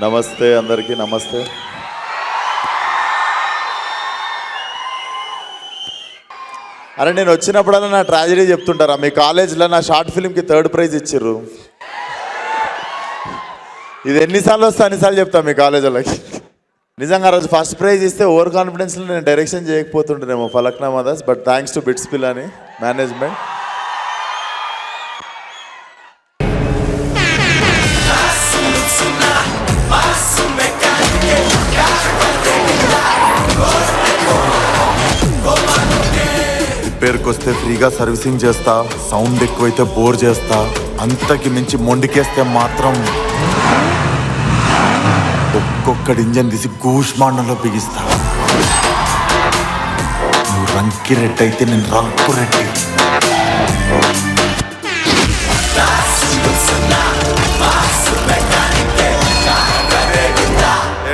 నమస్తే అందరికీ నమస్తే. అరే నేను వచ్చినప్పుడల్లా నా ట్రాజడీ చెప్తుంటారా? మీ కాలేజ్లో నా షార్ట్ ఫిల్మ్కి 3rd ప్రైజ్ ఇచ్చిర్రు. ఇది ఎన్నిసార్లు వస్తే అన్నిసార్లు చెప్తా మీ కాలేజ్ వాళ్ళకి. నిజంగా ఆ రోజు ఫస్ట్ ప్రైజ్ ఇస్తే ఓవర్ కాన్ఫిడెన్స్లో నేను డైరెక్షన్ చేయకపోతుంటేనేమో Falaknuma Das. But thanks to BITS Pilani management. రిపేర్కి వస్తే ఫ్రీగా సర్వీసింగ్ చేస్తా, సౌండ్ ఎక్కువైతే బోర్ చేస్తా, అంతకి మించి మొండికేస్తే మాత్రం ఒక్కొక్కడి ఇంజన్ తీసి గూష్మాండంలో బిగిస్తా. నువ్వు రంకి రెట్టి అయితే నేను రంకు రెట్టి.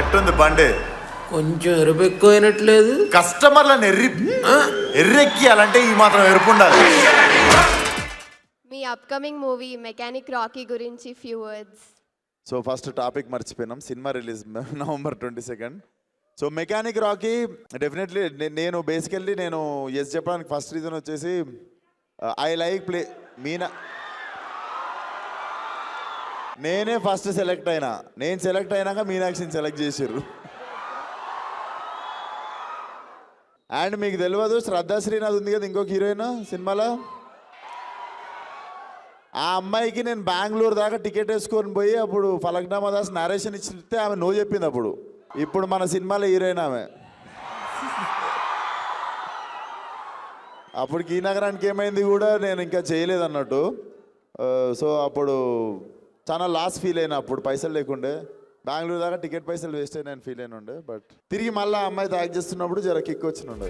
ఎట్టుంది బండి? కొంచెం ఎరుపు ఎక్కువైనట్లేదు. కస్టమర్లను ఎర్రెక్కియాలంటే ఈ మాత్రం ఎరుపు ఉండాలి. మీ అప్కమింగ్ మూవీ మెకానిక్ రాకీ గురించి few words. So first topic మర్చిపోయినాం. Cinema release November 22. So mechanic Rocky definitely నేను బేసికల్లీ నేను ఎస్ చెప్పడానికి ఫస్ట్ రీజన్ వచ్చేసి ఐ లైక్ ప్లే మీనా. నేనే ఫస్ట్ సెలెక్ట్ అయినా. నేను సెలెక్ట్ అయినాక మీనాక్షిని సెలెక్ట్ చేసిర్రు. అండ్ మీకు తెలియదు, శ్రద్ధా శ్రీనాథ్ ఉంది కదా ఇంకొక హీరోయిన్ సినిమాలో. ఆ అమ్మాయికి నేను బెంగళూరు దాకా టికెట్ వేసుకొని పోయి అప్పుడు ఫలక్నామా దాస్ నరేషన్ ఇచ్చితే ఆమె నో చెప్పింది. అప్పుడు ఇప్పుడు మన సినిమాలో హీరోయిన్ ఆమె. అప్పటికి ఈ నగరానికి ఏమైంది కూడా నేను ఇంకా చేయలేదు అన్నట్టు. సో అప్పుడు చాలా లాస్ ఫీల్ అయినా. అప్పుడు పైసలు లేకుండే, బెంగళూరు దాకా టికెట్ పైసలు వేస్ట్ అయినా ఫీల్ అయిన ఉండే. బట్ తిరిగి మళ్ళీ అమ్మాయితో యాక్ట్ చేస్తున్నప్పుడు జర కిక్ వచ్చిన ఉండే.